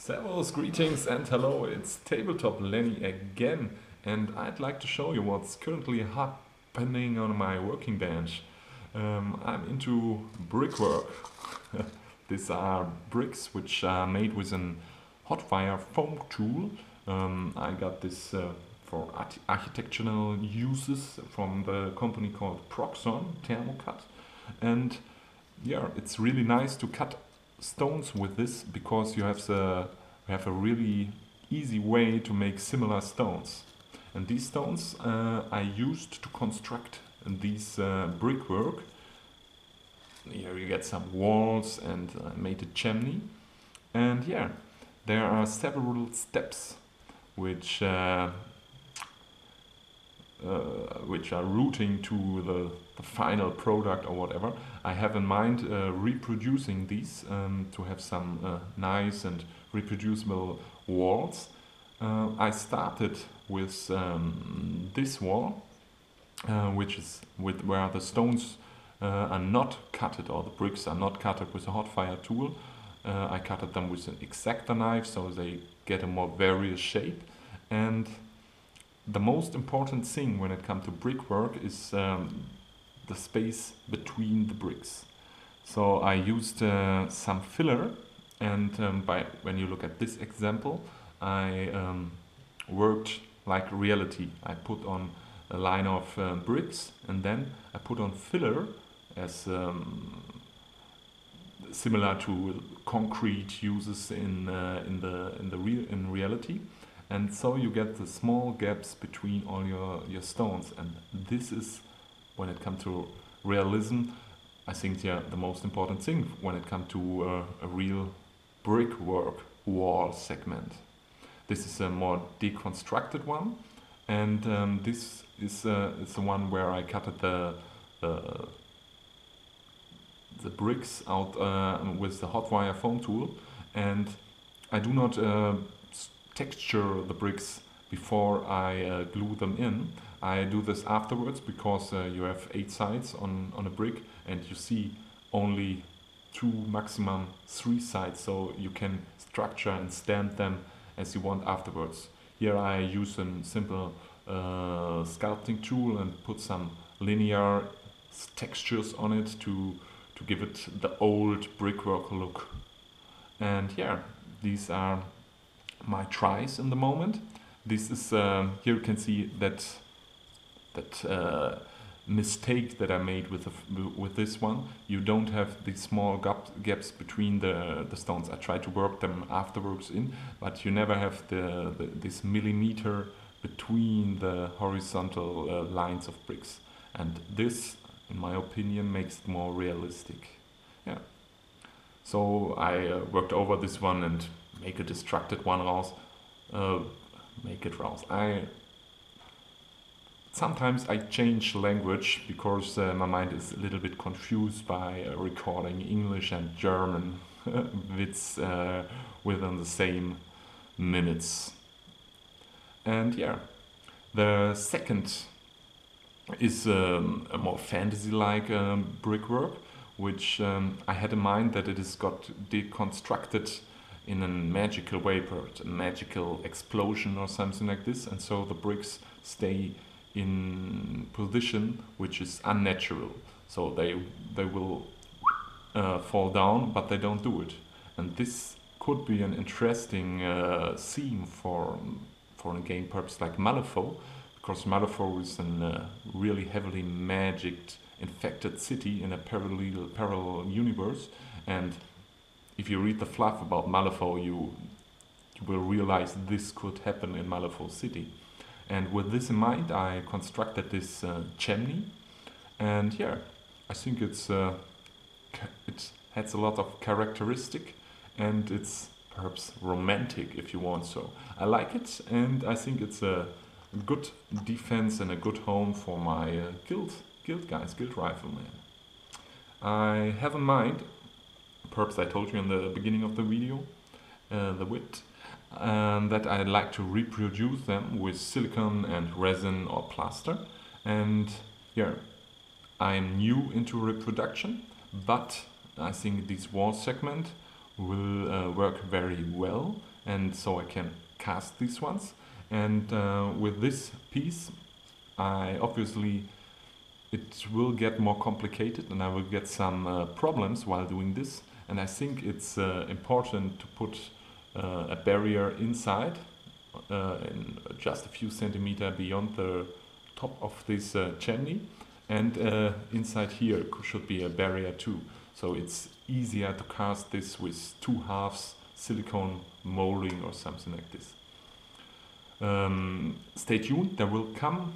Servus, greetings and hello, it's Tabletop Lenny again, and I'd like to show you what's currently happening on my working bench. I'm into brickwork. These are bricks which are made with an hot wire foam tool. I got this for architectural uses from the company called Proxon Thermocut, and yeah, it's really nice to cut stones with this because you have a really easy way to make similar stones. And these stones I used to construct these brickwork. Here you get some walls and I made a chimney. And yeah, there are several steps which are routing to the final product or whatever. I have in mind reproducing these to have some nice and reproducible walls. I started with this wall, which is where the stones are not cutted, or the bricks are not cutted with a hot fire tool. I cutted them with an X-Acto knife so they get a more various shape. And the most important thing when it comes to brickwork is the space between the bricks. So I used some filler, and when you look at this example, I worked like reality. I put on a line of bricks, and then I put on filler as similar to concrete uses in reality. And so you get the small gaps between all your stones. And this is, when it comes to realism, I think the most important thing when it comes to a real brickwork wall segment. This is a more deconstructed one. And this is the one where I cut the bricks out with the hot wire foam tool. And I do not texture the bricks before I glue them in. I do this afterwards because you have 8 sides on a brick and you see only 2, maximum 3 sides, so you can structure and stamp them as you want afterwards. Here I use a simple sculpting tool and put some linear textures on it to give it the old brickwork look. And yeah, these are my tries in the moment. This is here you can see that mistake that I made with this one. You don't have these small gaps between the stones. I try to work them afterwards in, but you never have this millimeter between the horizontal lines of bricks. And this, in my opinion, makes it more realistic. Yeah. So I worked over this one and make a distracted one else. Make it else. Sometimes I change language because my mind is a little bit confused by recording English and German within the same minutes. And yeah, the second is a more fantasy-like brickwork, which I had in mind that it is got deconstructed in a magical way, perhaps a magical explosion or something like this, and so the bricks stay in position which is unnatural. So they will fall down, but they don't do it. And this could be an interesting theme for a game perhaps like Malifaux, because Malifaux is a really heavily magicked, infected city in a parallel universe. And if you read the fluff about Malifaux, you will realize this could happen in Malifaux City. And with this in mind, I constructed this chimney. And yeah, I think it has a lot of characteristic, and it's perhaps romantic if you want so. I like it, and I think it's a good defense and a good home for my guild rifleman. I have in mind, perhaps I told you in the beginning of the video, the width, that I like to reproduce them with silicone and resin or plaster. And yeah, I'm new into reproduction, but I think this wall segment will work very well and so I can cast these ones. And with this piece, I obviously it will get more complicated, and I will get some problems while doing this. And I think it's important to put a barrier inside, in just a few centimeters beyond the top of this chimney, and inside here should be a barrier too. So it's easier to cast this with 2/2 silicone molding or something like this. Stay tuned, there will come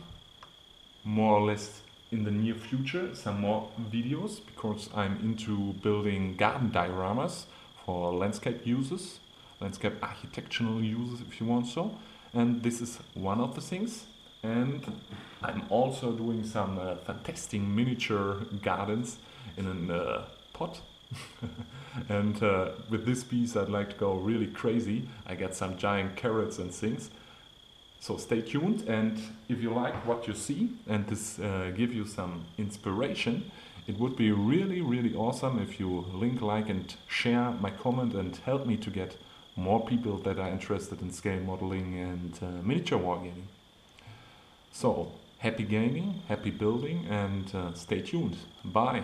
more or less in the near future some more videos, because I'm into building garden dioramas for landscape uses, landscape architectural uses if you want so, and this is one of the things. And I'm also doing some fantastic miniature gardens in a pot. And with this piece I'd like to go really crazy. I get some giant carrots and things. So stay tuned, and if you like what you see and this give you some inspiration, it would be really awesome if you link, like and share my comment and help me to get more people that are interested in scale modeling and miniature wargaming. So happy gaming, happy building, and stay tuned. Bye.